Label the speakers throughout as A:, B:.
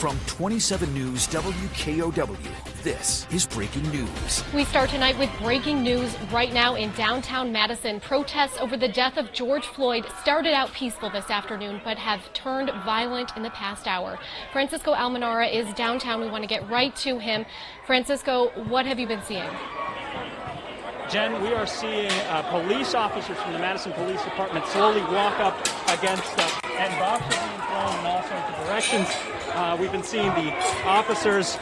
A: From 27 News WKOW, this is breaking news.
B: We start tonight with breaking news right now in downtown Madison. Protests over the death of George Floyd started out peaceful this afternoon, but have turned violent in the past hour. Francisco Almenara is downtown. We want to get right to him. Francisco, what have you been seeing?
C: Jen, we are seeing police officers from the Madison Police Department slowly walk up against us, and boxes being thrown in all sorts of directions. We've been seeing the officers.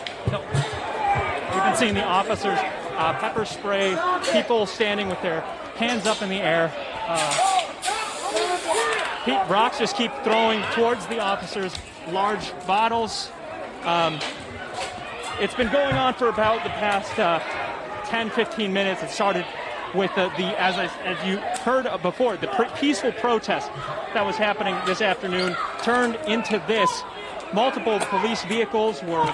C: Pepper spray, people standing with their hands up in the air. Rocks just keep throwing towards the officers, large bottles. It's been going on for about the past 10-15 minutes. It started with as you heard before, the peaceful protest that was happening this afternoon turned into this. Multiple police vehicles were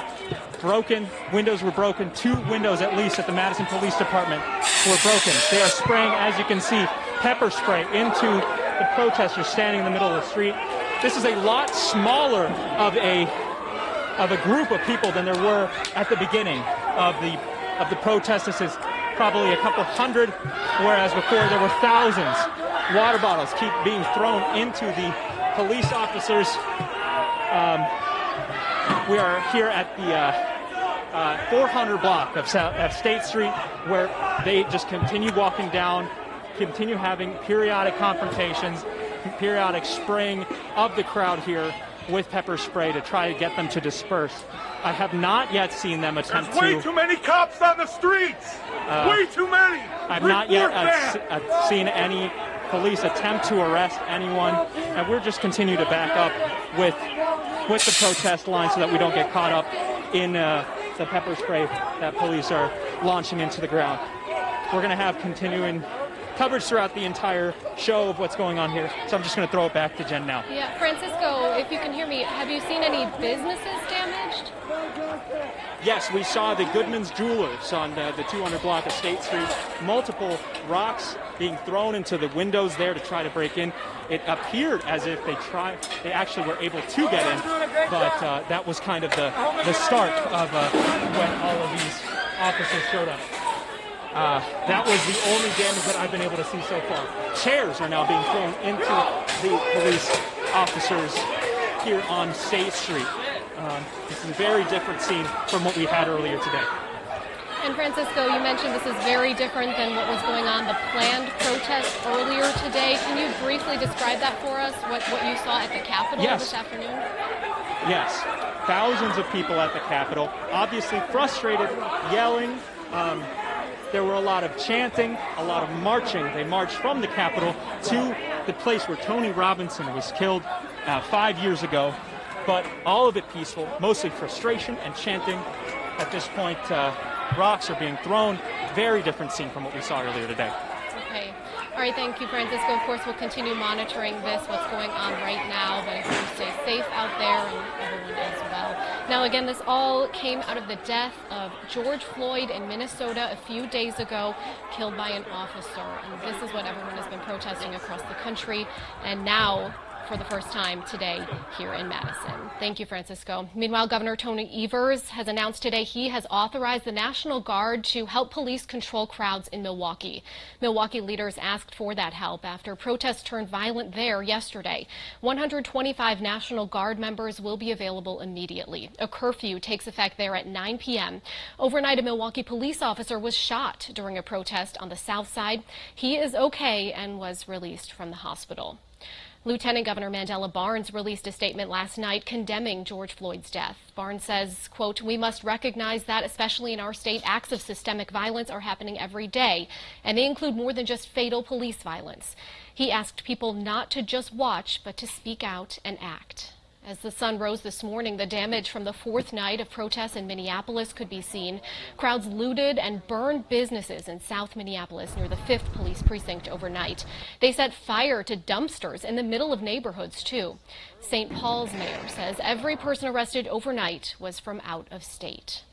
C: broken. Windows were broken. 2 windows at least at the Madison Police Department were broken. They are spraying, as you can see, pepper spray into the protesters standing in the middle of the street. This is a lot smaller of a group of people than there were at the beginning of the protest. This is probably a couple hundred, whereas before there were thousands. Water bottles keep being thrown into the police officers. We are here at the 400 block of State Street, where they just continue walking down, continue having periodic confrontations, periodic spraying of the crowd here with pepper spray to try to get them to disperse. I have not yet seen them attempt to...
D: There's way too many cops on the streets! Way too many!
C: I've not yet seen any police attempt to arrest anyone, and we're just continue to back up with the protest line so that we don't get caught up in the pepper spray that police are launching into the ground. We're going to have continuing coverage throughout the entire show of what's going on here, so I'm just going to throw it back to Jen now.
B: Yeah, Francisco, if you can hear me, have you seen any businesses damaged?
C: Yes, we saw the Goodman's Jewelers on the 200 block of State Street. Multiple rocks being thrown into the windows there to try to break in. It appeared as if they actually were able to get in, but that was kind of the start of when all of these officers showed up. That was the only damage that I've been able to see so far. Chairs are now being thrown into the police officers here on State Street. This is a very different scene from what we had earlier today.
B: And Francisco, you mentioned this is very different than what was going on, the planned protest earlier today. Can you briefly describe that for us, what you saw at the Capitol this afternoon?
C: Yes, thousands of people at the Capitol, obviously frustrated, yelling. There were a lot of chanting, a lot of marching. They marched from the Capitol to the place where Tony Robinson was killed 5 years ago. But all of it peaceful, mostly frustration and chanting. At this point, rocks are being thrown. Very different scene from what we saw earlier today.
B: Okay. All right, thank you, Francisco. Of course, we'll continue monitoring what's going on right now, but I hope you stay safe out there and everyone as well. Now, again, this all came out of the death of George Floyd in Minnesota a few days ago, killed by an officer. And this is what everyone has been protesting across the country. And now, for the first time today here in Madison. Thank you, Francisco. Meanwhile, Governor Tony Evers has announced today he has authorized the National Guard to help police control crowds in Milwaukee. Milwaukee leaders asked for that help after protests turned violent there yesterday. 125 National Guard members will be available immediately. A curfew takes effect there at 9 p.m. Overnight, a Milwaukee police officer was shot during a protest on the south side. He is okay and was released from the hospital. Lieutenant Governor Mandela Barnes released a statement last night condemning George Floyd's death. Barnes says, quote, "We must recognize that, especially in our state, acts of systemic violence are happening every day, and they include more than just fatal police violence." He asked people not to just watch, but to speak out and act. As the sun rose this morning, the damage from the fourth night of protests in Minneapolis could be seen. Crowds looted and burned businesses in South Minneapolis near the 5th Police Precinct overnight. They set fire to dumpsters in the middle of neighborhoods, too. St. Paul's mayor says every person arrested overnight was from out of state.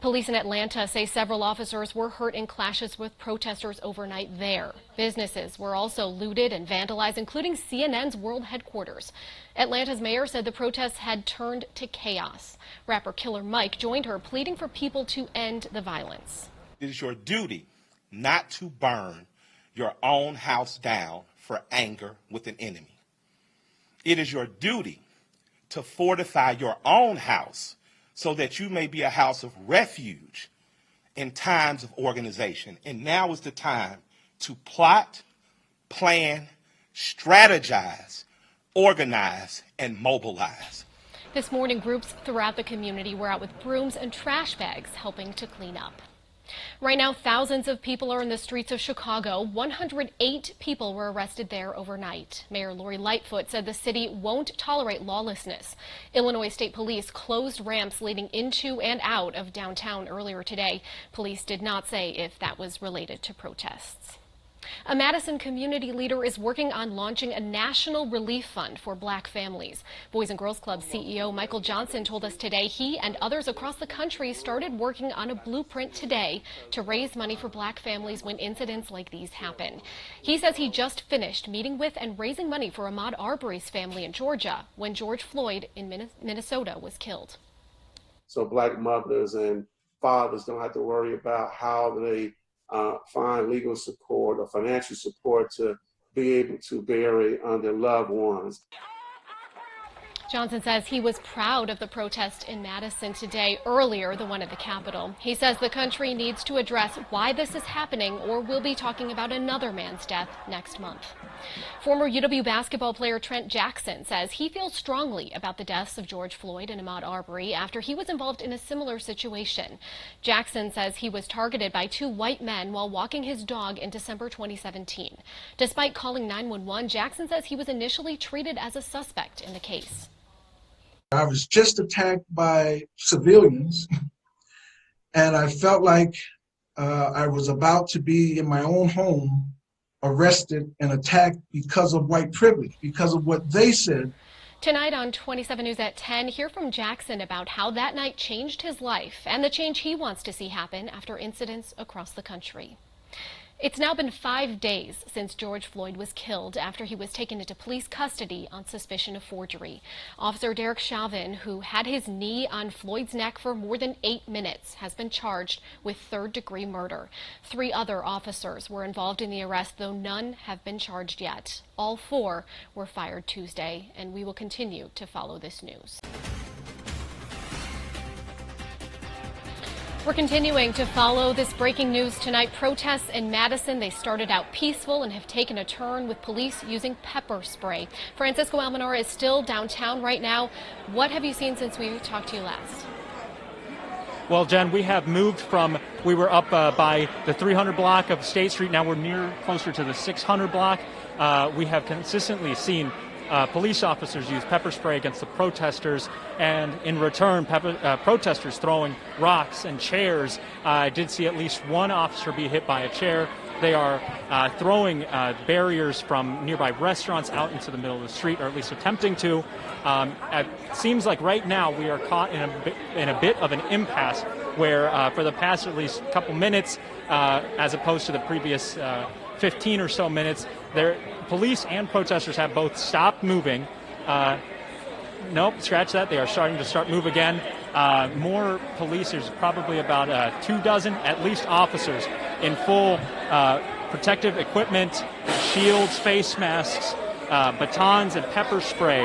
B: Police in Atlanta say several officers were hurt in clashes with protesters overnight there. Businesses were also looted and vandalized, including CNN's world headquarters. Atlanta's mayor said the protests had turned to chaos. Rapper Killer Mike joined her, pleading for people to end the violence.
E: It is your duty not to burn your own house down for anger with an enemy. It is your duty to fortify your own house so that you may be a house of refuge in times of organization. And now is the time to plot, plan, strategize, organize, and mobilize.
B: This morning, groups throughout the community were out with brooms and trash bags helping to clean up. Right now, thousands of people are in the streets of Chicago. 108 people were arrested there overnight. Mayor Lori Lightfoot said the city won't tolerate lawlessness. Illinois State Police closed ramps leading into and out of downtown earlier today. Police did not say if that was related to protests. A Madison community leader is working on launching a national relief fund for black families. Boys and Girls Club CEO Michael Johnson told us today he and others across the country started working on a blueprint today to raise money for black families when incidents like these happen. He says he just finished meeting with and raising money for Ahmaud Arbery's family in Georgia when George Floyd in Minnesota was killed.
F: So black mothers and fathers don't have to worry about how they find legal support or financial support to be able to bury their loved ones.
B: Johnson says he was proud of the protest in Madison today, earlier the one at the Capitol. He says the country needs to address why this is happening, or we'll be talking about another man's death next month. Former UW basketball player Trent Jackson says he feels strongly about the deaths of George Floyd and Ahmaud Arbery after he was involved in a similar situation. Jackson says he was targeted by two white men while walking his dog in December 2017. Despite calling 911, Jackson says he was initially treated as a suspect in the case.
G: I was just attacked by civilians, and I felt like I was about to be in my own home, arrested and attacked because of white privilege, because of what they said.
B: Tonight on 27 News at 10, hear from Jackson about how that night changed his life and the change he wants to see happen after incidents across the country. It's now been 5 days since George Floyd was killed after he was taken into police custody on suspicion of forgery. Officer Derek Chauvin, who had his knee on Floyd's neck for more than 8 minutes, has been charged with third-degree murder. 3 other officers were involved in the arrest, though none have been charged yet. All 4 were fired Tuesday, and we will continue to follow this news. We're continuing to follow this breaking news tonight. Protests in Madison, they started out peaceful and have taken a turn with police using pepper spray. Francisco Almanara is still downtown right now. What have you seen since we talked to you last?
C: Well, Jen, we have moved from, we were up by the 300 block of State Street. Now we're closer to the 600 block. We have consistently seen police officers use pepper spray against the protesters, and in return, protesters throwing rocks and chairs. I did see at least one officer be hit by a chair. They are throwing barriers from nearby restaurants out into the middle of the street, or at least attempting to. It seems like right now we are caught in a bit of an impasse where for the past at least couple minutes, as opposed to the previous 15 or so minutes, police and protesters have both stopped moving. Nope, scratch that. They are starting to move again. More police, there's probably about 24 at least officers in full protective equipment, shields, face masks, batons, and pepper spray,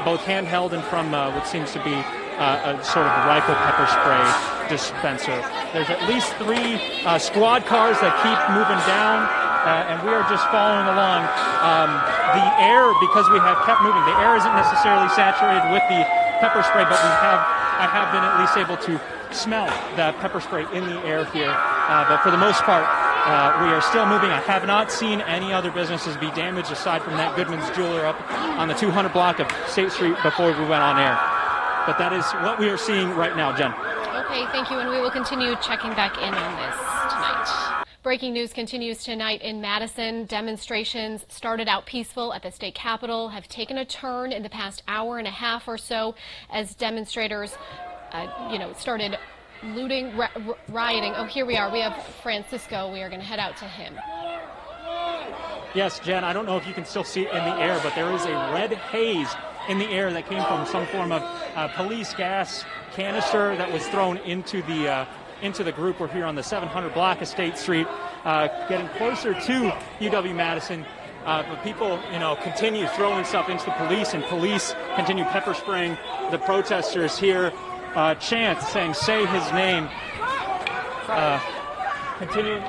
C: both handheld and from what seems to be a sort of rifle pepper spray dispenser. There's at least 3 squad cars that keep moving down, and we are just following along. The air, because we have kept moving, the air isn't necessarily saturated with the pepper spray, but I have been at least able to smell the pepper spray in the air here. But for the most part, we are still moving. I have not seen any other businesses be damaged aside from that Goodman's Jeweler up on the 200 block of State Street before we went on air. But that is what we are seeing right now, Jen.
B: Okay, thank you, and we will continue checking back in on this tonight. Breaking news continues tonight in Madison. Demonstrations started out peaceful at the state capitol have taken a turn in the past hour and a half or so as demonstrators, started looting, rioting. Oh, here we are. We have Francisco. We are going to head out to him.
C: Yes, Jen, I don't know if you can still see it in the air, but there is a red haze in the air that came from some form of police gas canister that was thrown into the group. We're here on the 700 block of State Street, getting closer to UW-Madison. But people, continue throwing stuff into the police, and police continue pepper spraying the protesters here. Chants saying, "Say his name." Continuing.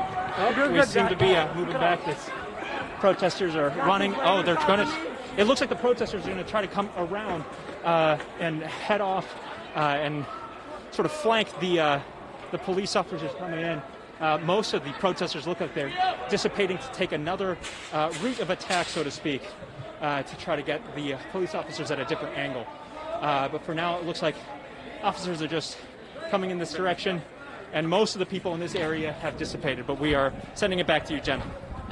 C: We seem to be moving back. This protesters are running. Oh, they're going to. It looks like the protesters are going to try to come around and head off and sort of flank the police officers coming in. Most of the protesters look like they're dissipating to take another route of attack, so to speak, to try to get the police officers at a different angle. But for now, it looks like officers are just coming in this direction, and most of the people in this area have dissipated. But we are sending it back to you, Jen.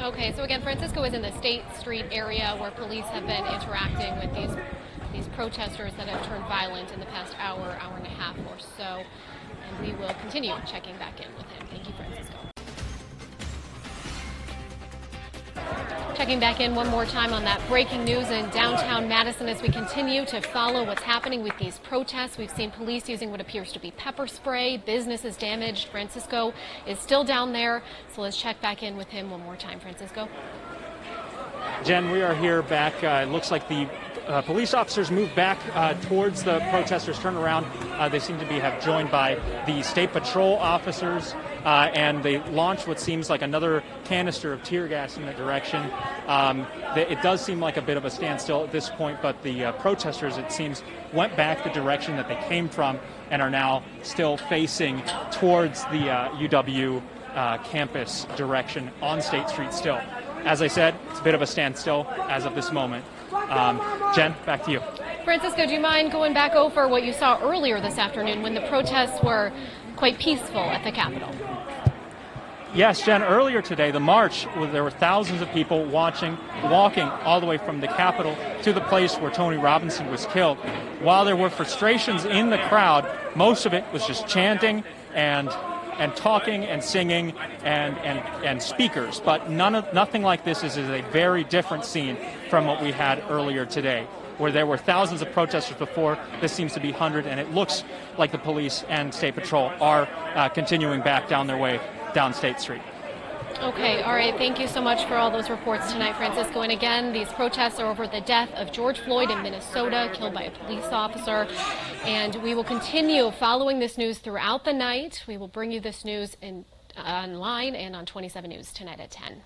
B: Okay, so again, Francisco is in the State Street area where police have been interacting with these protesters that have turned violent in the past hour and a half or so. And we will continue checking back in with him. Thank you, Francisco. Checking back in one more time on that breaking news in downtown Madison as we continue to follow what's happening with these protests. We've seen police using what appears to be pepper spray. Businesses damaged. Francisco is still down there, so let's check back in with him one more time. Francisco?
C: Jen, we are here back. It looks like the police officers moved back towards the protesters, turned around. They seem to have joined by the state patrol officers, and they launched what seems like another canister of tear gas in that direction. It does seem like a bit of a standstill at this point, but the protesters, it seems, went back the direction that they came from and are now still facing towards the UW campus direction on State Street still. As I said, it's a bit of a standstill as of this moment. Jen, back to you.
B: Francisco, do you mind going back over what you saw earlier this afternoon when the protests were quite peaceful at the Capitol?
C: Yes, Jen, earlier today, the march, there were thousands of people walking all the way from the Capitol to the place where Tony Robinson was killed. While there were frustrations in the crowd, most of it was just chanting and talking and singing and speakers. But nothing like this is a very different scene from what we had earlier today, where there were thousands of protesters before. This seems to be hundreds, and it looks like the police and State Patrol are continuing back down their way down State Street.
B: Okay, all right. Thank you so much for all those reports tonight, Francisco. And again, these protests are over the death of George Floyd in Minnesota, killed by a police officer. And we will continue following this news throughout the night. We will bring you this news online and on 27 News tonight at 10.